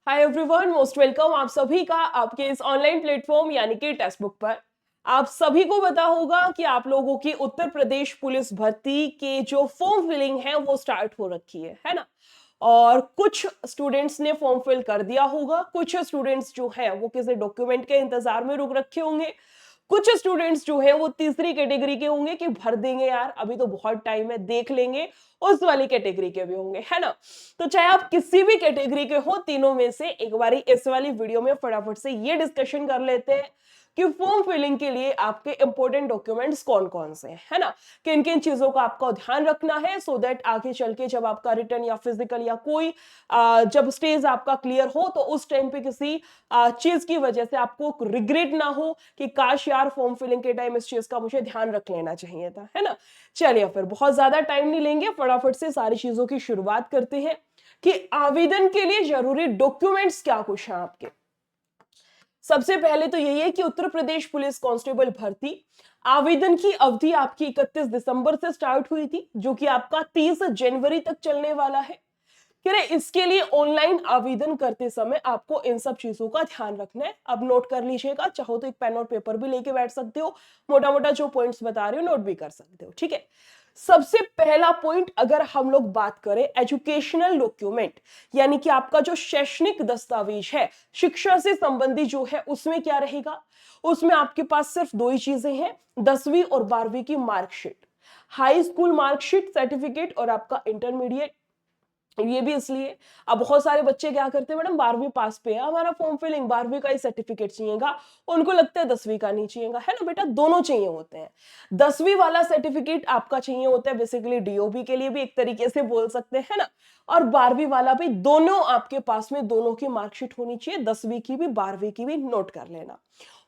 Hi everyone, most welcome आप सभी का आपके इस ऑनलाइन प्लेटफॉर्म यानी कि टेक्स्ट बुक पर। आप सभी को पता होगा कि आप लोगों की उत्तर प्रदेश पुलिस भर्ती के जो फॉर्म फिलिंग है वो स्टार्ट हो रखी है ना। और कुछ स्टूडेंट्स ने फॉर्म फिल कर दिया होगा, कुछ स्टूडेंट्स जो है वो किसी डॉक्यूमेंट के इंतजार में रुक रखे होंगे, कुछ स्टूडेंट्स जो है वो तीसरी कैटेगरी के होंगे कि भर देंगे यार, अभी तो बहुत टाइम है, देख लेंगे। उस वाली कैटेगरी के भी होंगे, है ना। तो चाहे आप किसी भी कैटेगरी के हो, तीनों में से एक बारी इस वाली वीडियो में फटाफट से ये डिस्कशन कर लेते हैं कि फॉर्म फिलिंग के लिए आपके इंपॉर्टेंट डॉक्यूमेंट्स कौन कौन से हैं, है ना। किन किन चीजों का आपको ध्यान रखना है सो दैट आगे चल के जब आपका रिटर्न या फिजिकल या कोई जब स्टेज आपका क्लियर हो तो उस टाइम पे किसी चीज की वजह से आपको रिग्रेट ना हो कि काश यार फॉर्म फिलिंग के टाइम इस चीज का मुझे ध्यान रख लेना चाहिए था, है ना। चलिए फिर बहुत ज्यादा टाइम नहीं लेंगे, फटाफट से सारी चीजों की शुरुआत करते हैं कि आवेदन के लिए जरूरी डॉक्यूमेंट्स क्या कुछ हैं आपके। सबसे पहले तो यही है कि उत्तर प्रदेश पुलिस कांस्टेबल भर्ती आवेदन की अवधि आपकी 31 दिसंबर से स्टार्ट हुई थी, जो कि आपका 30 जनवरी तक चलने वाला है। इसके लिए ऑनलाइन आवेदन करते समय आपको इन सब चीजों का ध्यान रखना है। अब नोट कर लीजिएगा, चाहो तो एक पेन और पेपर भी लेके बैठ सकते हो, मोटा मोटा जो पॉइंट्स बता रही हो नोट भी कर सकते हो, ठीक है। सबसे पहला पॉइंट, अगर हम लोग बात करें एजुकेशनल डॉक्यूमेंट, यानी कि आपका जो शैक्षणिक दस्तावेज है, शिक्षा से संबंधी जो है, उसमें क्या रहेगा। उसमें आपके पास सिर्फ दो ही चीजें हैं, 10वीं और 12वीं की marksheet, high school marksheet certificate और आपका इंटरमीडिएट। ये भी इसलिए, अब बहुत सारे बच्चे क्या करते हैं, मैडम 12वीं पास पे है, हमारा फॉर्म फिलिंग 12वीं का ही सर्टिफिकेट चाहिएगा, उनको लगता है 10वीं का नहीं चाहिएगा, है ना। बेटा दोनों चाहिए होते हैं। 10वीं वाला सर्टिफिकेट आपका चाहिए होता है बेसिकली डीओबी के लिए भी एक तरीके से बोल सकते हैं ना, और 12वीं वाला भी, दोनों आपके पास में दोनों की मार्कशीट होनी चाहिए, 10वीं की भी 12वीं की भी, नोट कर लेना।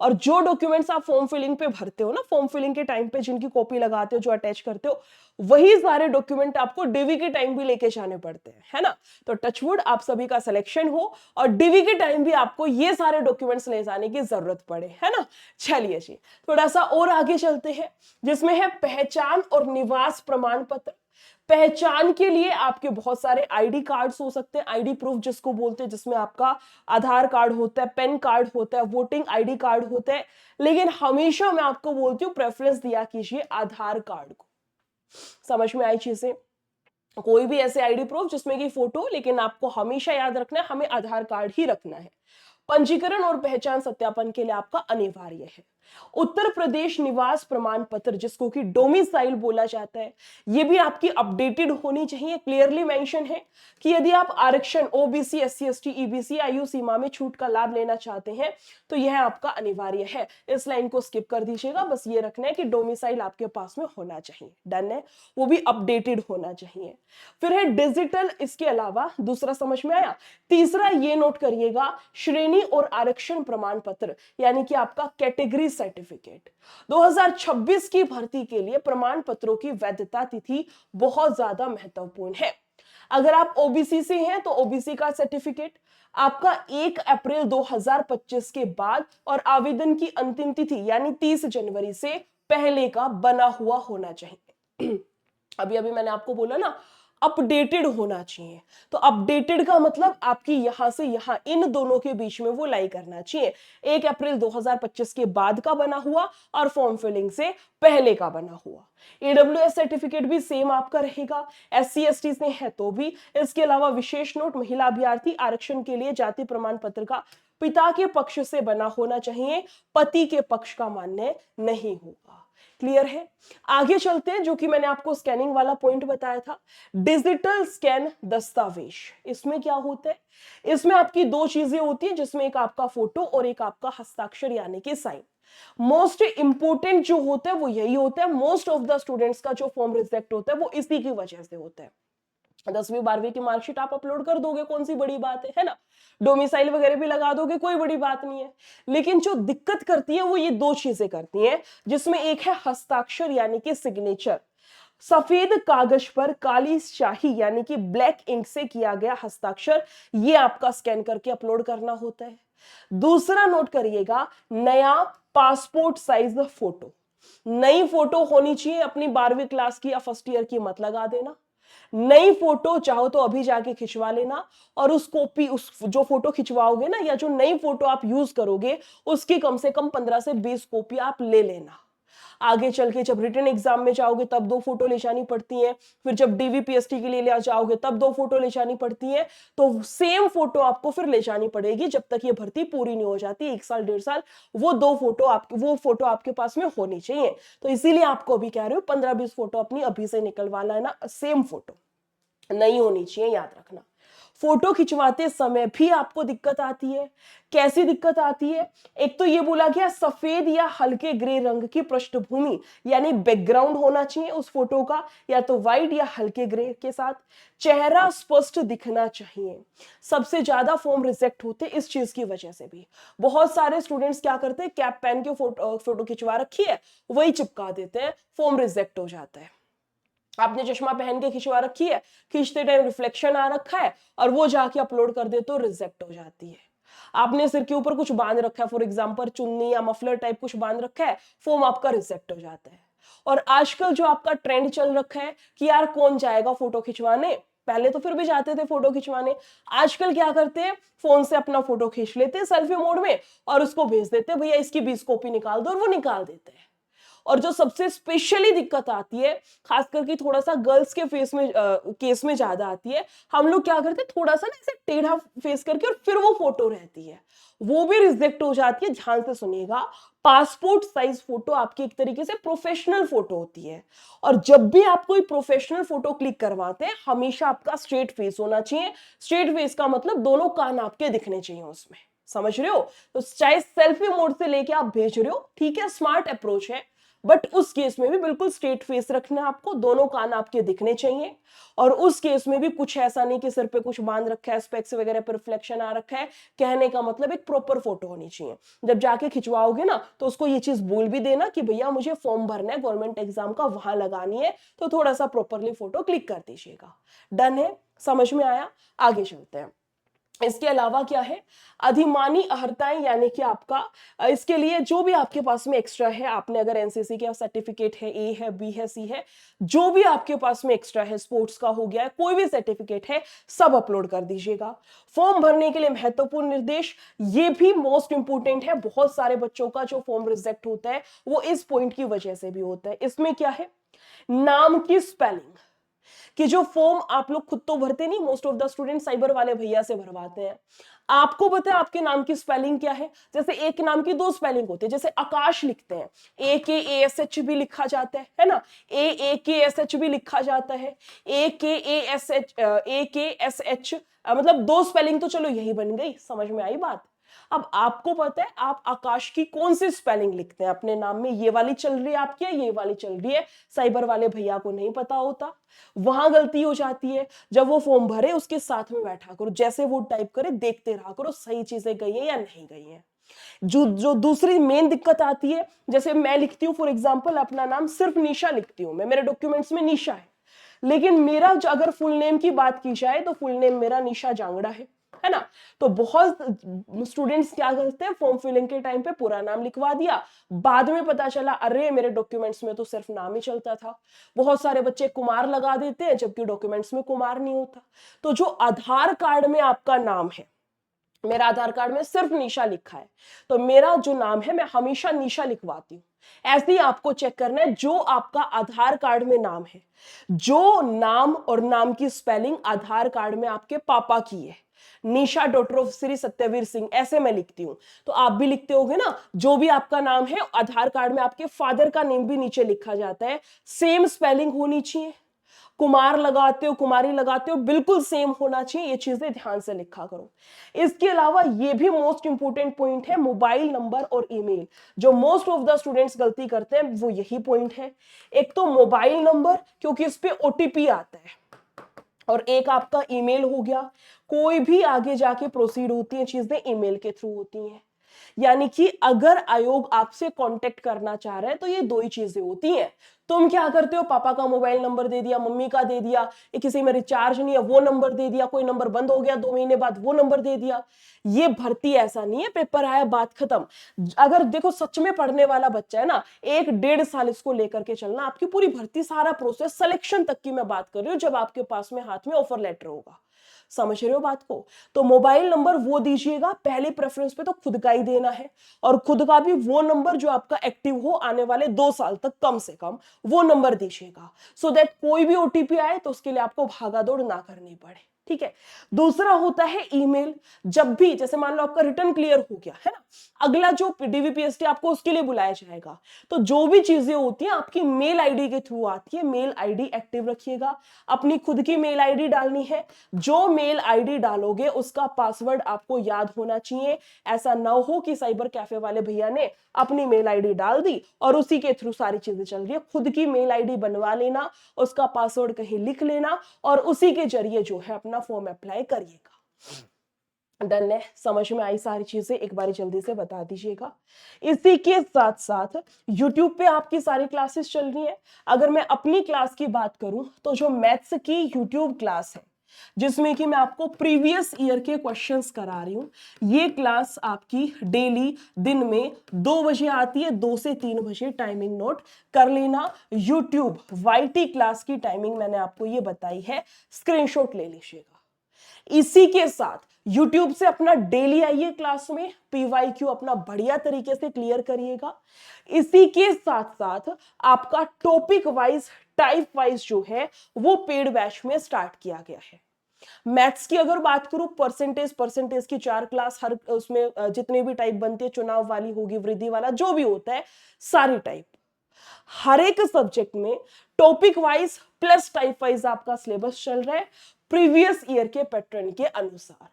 और जो डॉक्यूमेंट्स आप फॉर्म फिलिंग पे भरते हो ना, फॉर्म फिलिंग के टाइम पे जिनकी कॉपी लगाते हो, जो अटैच करते हो, वही सारे डॉक्यूमेंट आपको डीवी के टाइम भी लेके जाने पड़ते हैं, है ना। तो टचवुड आप सभी का सिलेक्शन हो और डीवी के टाइम भी आपको ये सारे डॉक्यूमेंट्स ले जाने की जरूरत पड़े, है ना। चलिए जी, थोड़ा सा और आगे चलते हैं, जिसमें है पहचान और निवास प्रमाण पत्र। पहचान के लिए आपके बहुत सारे आईडी कार्ड्स हो सकते हैं, आईडी प्रूफ जिसको बोलते हैं, जिसमें आपका आधार कार्ड होता है, पेन कार्ड होता है, वोटिंग आईडी कार्ड होता है। लेकिन हमेशा मैं आपको बोलती हूँ प्रेफरेंस दिया कीजिए आधार कार्ड को। समझ में आई चीजें। कोई भी ऐसे आईडी प्रूफ जिसमें की फोटो, लेकिन आपको हमेशा याद रखना है हमें आधार कार्ड ही रखना है। पंजीकरण और पहचान सत्यापन के लिए आपका अनिवार्य है उत्तर प्रदेश निवास प्रमाण पत्र, जिसको कि डोमिसाइल बोला जाता है। यह भी आपकी अपडेटेड होनी चाहिए। क्लियरली मेंशन है कि यदि आप आरक्षण ओबीसी, एससी, एसटी, ईबीसी आयु सीमा में छूट का लाभ लेना चाहते हैं तो यह आपका अनिवार्य है। इस लाइन को स्किप कर दीजिएगा, बस ये रखना है कि डोमिसाइल आपके पास में होना चाहिए, डन है। वो भी अपडेटेड होना चाहिए। फिर है डिजिटल, इसके अलावा दूसरा समझ में आया। तीसरा ये नोट करिएगा, श्रेणी और आरक्षण प्रमाण पत्र, यानी कि आपका कैटेगरी सर्टिफिकेट। 2026 की भर्ती के लिए प्रमाण पत्रों की वैधता तिथि बहुत ज्यादा महत्वपूर्ण है। अगर आप ओबीसी से हैं तो ओबीसी का सर्टिफिकेट आपका 1 अप्रैल 2025 के बाद और आवेदन की अंतिम तिथि यानी 30 जनवरी से पहले का बना हुआ होना चाहिए। अभी अभी मैंने आपको बोला ना, अपडेटेड होना चाहिए। तो अपडेटेड का मतलब आपकी यहां से यहां इन दोनों के बीच में वो लाई करना चाहिए। 1 अप्रैल 2025 के बाद का बना हुआ और फॉर्म फिलिंग से पहले का बना हुआ। ईडब्ल्यूएस सर्टिफिकेट भी सेम आपका रहेगा, एससी एसटी से है तो भी। इसके अलावा विशेष नोट, महिला अभ्यर्थी आरक्षण के लिए जाति प्रमाण पत्र का पिता के पक्ष से बना होना चाहिए, पति के पक्ष का मान्य नहीं होगा। क्लियर है। आगे चलते हैं, जो कि मैंने आपको स्कैनिंग वाला पॉइंट बताया था, डिजिटल स्कैन दस्तावेज। इसमें क्या होता है, इसमें आपकी दो चीजें होती है, जिसमें एक आपका फोटो और एक आपका हस्ताक्षर यानी कि साइन। मोस्ट इंपोर्टेंट जो होता है वो यही होता है। मोस्ट ऑफ द स्टूडेंट्स का जो फॉर्म रिजेक्ट होता है वो इसी की वजह से होता है। 10वीं 12वीं की मार्कशीट आप अपलोड कर दोगे, कौन सी बड़ी बात है ना। डोमिसाइल वगैरह भी लगा दोगे, कोई बड़ी बात नहीं है। लेकिन जो दिक्कत करती है वो ये दो चीजें करती हैं, जिसमें एक है हस्ताक्षर यानी कि सिग्नेचर। सफेद कागज पर काली स्याही यानी कि ब्लैक इंक से किया गया हस्ताक्षर, ये आपका स्कैन करके अपलोड करना होता है। दूसरा नोट करिएगा, नया पासपोर्ट साइज फोटो। नई फोटो होनी चाहिए, अपनी 12वीं क्लास की या फर्स्ट ईयर की मत लगा देना। नई फोटो चाहो तो अभी जाके खिंचवा लेना, और उस कॉपी, उस जो फोटो खिंचवाओगे ना, या जो नई फोटो आप यूज करोगे, उसकी कम से कम 15 से 20 कॉपी आप ले लेना। आगे चल के जब रिटन एग्जाम में जाओगे तब 2 फोटो ले जानी पड़ती हैं, फिर जब डीवीपीएसटी के लिए ले जाओगे तब 2 फोटो ले जानी पड़ती हैं। तो सेम फोटो आपको फिर ले जानी पड़ेगी जब तक ये भर्ती पूरी नहीं हो जाती, 1 साल 1.5 साल, वो फोटो आपके पास में होनी चाहिए। तो इसीलिए आपको अभी कह रहे हो 15-20 फोटो अपनी अभी से निकलवा लेना, सेम फोटो नहीं होनी चाहिए, याद रखना। फोटो खिंचवाते समय भी आपको दिक्कत आती है। कैसी दिक्कत आती है? एक तो ये बोला गया सफेद या हल्के ग्रे रंग की पृष्ठभूमि यानी बैकग्राउंड होना चाहिए उस फोटो का, या तो व्हाइट या हल्के ग्रे के साथ। चेहरा स्पष्ट दिखना चाहिए। सबसे ज्यादा फॉर्म रिजेक्ट होते इस चीज की वजह से भी। बहुत सारे स्टूडेंट्स क्या करते हैं, कैप पहन के फोटो खिंचवा रखी है, वही चिपका देते हैं, फॉर्म रिजेक्ट हो जाता है। आपने चश्मा पहन के खिंचवा रखी है, खींचते टाइम रिफ्लेक्शन आ रखा है, और वो जाके अपलोड कर दे तो रिजेक्ट हो जाती है। आपने सिर के ऊपर कुछ बांध रखा है, फॉर एग्जांपल चुन्नी या मफलर टाइप कुछ बांध रखा है, फॉर्म आपका रिजेक्ट हो जाता है। और आजकल जो आपका ट्रेंड चल रखा है कि यार कौन जाएगा फोटो खिंचवाने, पहले तो फिर भी जाते थे फोटो खिंचवाने, आजकल क्या करते हैं, फोन से अपना फोटो खींच लेते हैं सेल्फी मोड में और उसको भेज देते हैं, भैया इसकी 20 कॉपी निकाल दो, और वो निकाल देते हैं। और जो सबसे स्पेशली दिक्कत आती है, खास करके थोड़ा सा गर्ल्स के केस में ज्यादा आती है, हम लोग क्या करते हैं, थोड़ा सा ना ऐसे टेढ़ा फेस करके और फिर वो फोटो रहती है, वो भी रिजेक्ट हो जाती है। ध्यान से सुनिएगा, पासपोर्ट साइज फोटो आपकी एक तरीके से प्रोफेशनल फोटो होती है, और जब भी आप कोई प्रोफेशनल फोटो क्लिक करवाते हैं, हमेशा आपका स्ट्रेट फेस होना चाहिए। स्ट्रेट फेस का मतलब दोनों कान आपके दिखने चाहिए उसमें, समझ रहे हो? तो चाहे सेल्फी मोड से लेके आप भेज रहे हो, ठीक है, स्मार्ट अप्रोच है, बट उस केस में भी बिल्कुल स्ट्रेट फेस रखना, आपको दोनों कान आपके दिखने चाहिए। और उस केस में भी कुछ ऐसा नहीं कि सिर पे कुछ बांध रखा है, स्पेक्स वगैरह पर रिफ्लेक्शन आ रखा है, कहने का मतलब एक प्रॉपर फोटो होनी चाहिए। जब जाके खिंचवाओगे ना तो उसको ये चीज बोल भी देना कि भैया मुझे फॉर्म भरना है गवर्नमेंट एग्जाम का, वहां लगानी है, तो थोड़ा सा प्रॉपरली फोटो क्लिक कर दीजिएगा। डन है? समझ में आया? आगे चलते हैं। इसके अलावा क्या है, अधिमानी अहर्ताएं, यानी कि आपका इसके लिए जो भी आपके पास में एक्स्ट्रा है, आपने अगर एनसीसी का सर्टिफिकेट है, ए है, बी है, सी है, जो भी आपके पास में एक्स्ट्रा है, स्पोर्ट्स का हो गया है, कोई भी सर्टिफिकेट है, सब अपलोड कर दीजिएगा। फॉर्म भरने के लिए महत्वपूर्ण निर्देश, ये भी मोस्ट इंपोर्टेंट है। बहुत सारे बच्चों का जो फॉर्म रिजेक्ट होता है वो इस पॉइंट की वजह से भी होता है। इसमें क्या है, नाम की स्पेलिंग, कि जो फॉर्म आप लोग खुद तो भरते नहीं, most of the student cyber वाले भैया से भरवाते हैं। आपको पता है आपके नाम की स्पेलिंग क्या है? जैसे एक नाम की 2 स्पेलिंग होती है, जैसे आकाश लिखते हैं, AKASH भी लिखा जाता है ना, AAKSH भी लिखा जाता है, AKSH, मतलब 2 स्पेलिंग तो चलो यही बन गई, समझ में आई बात? अब आपको पता है आप आकाश की कौन सी स्पेलिंग लिखते हैं अपने नाम में, ये वाली चल रही है आपकी या ये वाली चल रही है, साइबर वाले भैया को नहीं पता होता, वहां गलती हो जाती है। जब वो फॉर्म भरे उसके साथ में बैठा करो, जैसे वो टाइप करे देखते रहा करो सही चीजें गई हैं या नहीं गई हैं। जो जो दूसरी मेन दिक्कत आती है, जैसे मैं लिखती हूँ फॉर एग्जांपल अपना नाम सिर्फ निशा लिखती हूँ मैं, मेरे डॉक्यूमेंट्स में निशा है, लेकिन मेरा अगर फुल नेम की बात की जाए तो फुल नेम मेरा निशा जांगड़ा है ना। तो बहुत स्टूडेंट्स क्या करते हैं, फॉर्म फिलिंग के टाइम पे पूरा नाम लिखवा दिया, बाद में पता चला अरे मेरे डॉक्यूमेंट्स में तो सिर्फ नाम ही चलता था। बहुत सारे बच्चे कुमार लगा देते हैं जबकि डॉक्यूमेंट्स में कुमार नहीं होता। तो जो आधार कार्ड में आपका नाम है, मेरा आधार कार्ड में सिर्फ निशा लिखा है, तो मेरा जो नाम है मैं हमेशा निशा लिखवाती हूँ। ऐसे ही आपको चेक करना है, जो आपका आधार कार्ड में नाम है, जो नाम और नाम की स्पेलिंग आधार कार्ड में आपके पापा की है, निशा डॉटर ऑफ श्री सत्यवीर सिंह, ऐसे मैं लिखती हूं, तो आप भी लिखते होगे ना। जो भी आपका नाम है आधार कार्ड में आपके फादर का नेम भी नीचे लिखा जाता है, सेम स्पेलिंग होनी चाहिए। कुमार लगाते हो, कुमारी लगाते हो, बिल्कुल सेम होना चाहिए। ये चीजें ध्यान से लिखा करो। इसके अलावा ये भी मोस्ट इंपोर्टेंट पॉइंट है, मोबाइल नंबर और ईमेल। जो मोस्ट ऑफ द स्टूडेंट्स गलती करते हैं वो यही पॉइंट है। एक तो मोबाइल नंबर, क्योंकि इस पे ओटीपी आता है, और एक आपका ईमेल हो गया। कोई भी आगे जाके प्रोसीड होती है चीजें ईमेल के थ्रू होती हैं। यानी कि अगर आयोग आपसे कांटेक्ट करना चाह रहा है तो ये दो ही चीजें होती हैं। तुम क्या करते हो, पापा का मोबाइल नंबर दे दिया, मम्मी का दे दिया, किसी में रिचार्ज नहीं है वो नंबर दे दिया, कोई नंबर बंद हो गया 2 महीने बाद वो नंबर दे दिया। ये भर्ती ऐसा नहीं है, पेपर आया बात खत्म। अगर देखो सच में पढ़ने वाला बच्चा है ना, 1-1.5 साल इसको लेकर के चलना, आपकी पूरी भर्ती सारा प्रोसेस सिलेक्शन तक की मैं बात कर रही हूँ, जब आपके पास में हाथ में ऑफर लेटर होगा। समझ रहे हो बात को? तो मोबाइल नंबर वो दीजिएगा, पहले प्रेफरेंस पे तो खुद का ही देना है, और खुद का भी वो नंबर जो आपका एक्टिव हो आने वाले 2 साल तक कम से कम, वो नंबर दीजिएगा, सो दैट कोई भी ओटीपी आए तो उसके लिए आपको भागा दौड़ ना करनी पड़े। ठीक है। दूसरा होता है ईमेल। जब भी जैसे मान लो आपका रिटर्न क्लियर हो गया है ना, अगला जो डीवीपीएसटी आपको उसके लिए बुलाया जाएगा, तो जो भी चीजें होती हैं आपकी मेल आईडी के थ्रू आती है, मेल आईडी एक्टिव रखिएगा। अपनी खुद की मेल आईडी डालनी है, जो मेल आईडी डालोगे उसका पासवर्ड आपको याद होना चाहिए। ऐसा ना हो कि साइबर कैफे वाले भैया ने अपनी मेल आईडी डाल दी और उसी के थ्रू सारी चीजें चल रही है। खुद की मेल आईडी बनवा लेना, उसका पासवर्ड कहीं लिख लेना और उसी के जरिए जो है अपना फॉर्म अप्लाई करिएगा। डन है, समझ में आई सारी चीजें? एक बार जल्दी से बता दीजिएगा। इसी के साथ साथ YouTube पे आपकी सारी क्लासेस चल रही हैं। अगर मैं अपनी क्लास की बात करूं तो जो मैथ्स की YouTube क्लास है, जिसमें कि मैं आपको प्रीवियस ईयर के क्वेश्चंस करा रही हूं, ये क्लास आपकी डेली दिन में 2 बजे आती है, 2 से 3 बजे। टाइमिंग नोट कर लेना। YouTube YT क्लास की टाइमिंग मैंने आपको ये बताई है, स्क्रीनशॉट ले लीजिएगा। इसी के साथ YouTube से अपना डेली आइए क्लास में, PYQ अपना बढ़िया तरीके से क्लियर करिएगा। इसी के साथ साथ आपका टॉपिक वाइज, टाइप वाइज जो है वो पेड बैच में स्टार्ट किया गया है। मैथ्स की अगर बात करूं, परसेंटेज की 4 क्लास, हर उसमें जितने भी टाइप बनते हैं, चुनाव वाली होगी, वृद्धि वाला जो भी होता है, सारी टाइप, हर एक सब्जेक्ट में topic wise plus type wise आपका सिलेबस चल रहा है प्रीवियस ईयर के पैटर्न के अनुसार।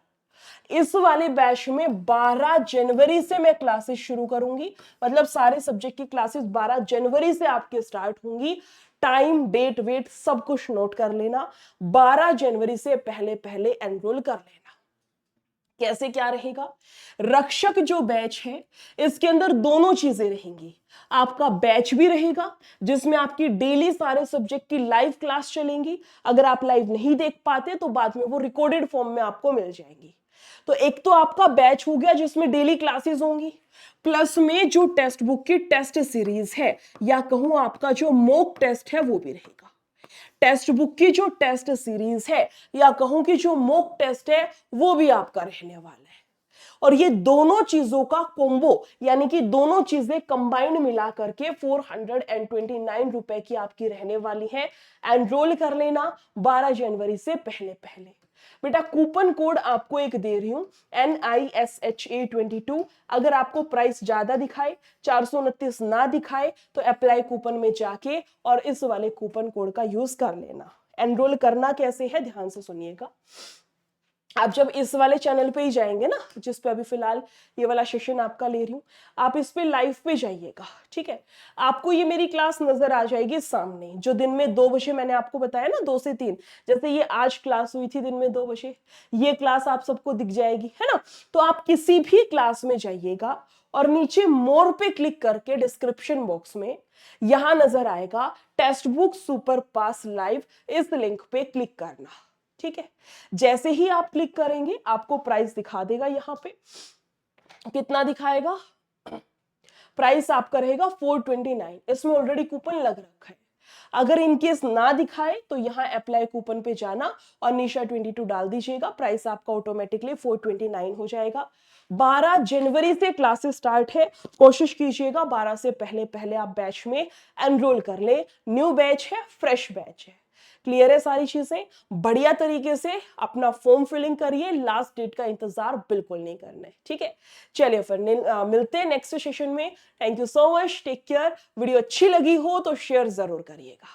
इस वाले बैच में 12 जनवरी से मैं क्लासेस शुरू करूंगी, मतलब सारे सब्जेक्ट की क्लासेस 12 जनवरी से आपके स्टार्ट होंगी। टाइम, डेट, वेट सब कुछ नोट कर लेना। 12 जनवरी से पहले पहले एनरोल कर लेना। कैसे क्या रहेगा? रक्षक जो बैच है इसके अंदर दोनों चीजें रहेंगी। आपका बैच भी रहेगा जिसमें आपकी डेली सारे सब्जेक्ट की लाइव क्लास चलेंगी। अगर आप लाइव नहीं देख पाते तो बाद में वो रिकॉर्डेड फॉर्म में आपको मिल जाएंगी। तो एक तो आपका बैच हो गया जिसमें डेली क्लासेस होंगी, प्लस में जो टेक्स्ट बुक की टेस्ट सीरीज है, या कहूं आपका जो मॉक टेस्ट है वो भी रहेगा। टेक्स्ट बुक की जो टेस्ट सीरीज है, या कहूं कि जो मॉक टेस्ट है, वो भी आपका रहने वाला है। और ये दोनों चीजों का कॉम्बो, यानी कि दोनों चीजें कंबाइंड मिला करके 429 रुपए की आपकी रहने वाली है। एनरोल कर लेना 12 जनवरी से पहले पहले। बेटा कूपन कोड आपको एक दे रही हूं, NISHA22। अगर आपको प्राइस ज्यादा दिखाए, 429 ना दिखाए, तो अप्लाई कूपन में जाके और इस वाले कूपन कोड का यूज कर लेना। एनरोल करना कैसे है ध्यान से सुनिएगा। आप जब इस वाले चैनल पे ही जाएंगे ना, जिस पे अभी फिलहाल ये वाला सेशन आपका ले रही हूं, आप इस पे लाइव पे जाइएगा। ठीक है, आपको ये मेरी क्लास नजर आ जाएगी सामने, जो दिन में 2 बजे मैंने आपको बताया ना, 2 से 3, जैसे ये आज क्लास हुई थी दिन में 2 बजे, ये क्लास आप सबको दिख जाएगी, है ना। तो आप किसी भी क्लास में जाइएगा और नीचे मोर पे क्लिक करके डिस्क्रिप्शन बॉक्स में यहां नजर आएगा टेक्स्ट बुक सुपर पास लाइव, इस लिंक पे क्लिक करना। ठीक है, जैसे ही आप क्लिक करेंगे आपको प्राइस दिखा देगा। यहां पे कितना दिखाएगा? प्राइस आपका रहेगा 429। इसमें ऑलरेडी कूपन लग रखा है। अगर इनकेस ना दिखाए तो यहाँ अप्लाई कूपन पे जाना और निशा 22 डाल दीजिएगा, प्राइस आपका ऑटोमेटिकली 429 हो जाएगा। 12 जनवरी से क्लासेस स्टार्ट है, कोशिश कीजिएगा 12 से पहले पहले आप बैच में एनरोल कर ले। न्यू बैच है, फ्रेश बैच है। क्लियर है सारी चीजें? बढ़िया तरीके से अपना फॉर्म फिलिंग करिए, लास्ट डेट का इंतजार बिल्कुल नहीं करना है। ठीक है, चलिए फिर मिलते हैं नेक्स्ट सेशन में। Thank you so much, take care. Video अच्छी लगी हो तो शेयर जरूर करिएगा।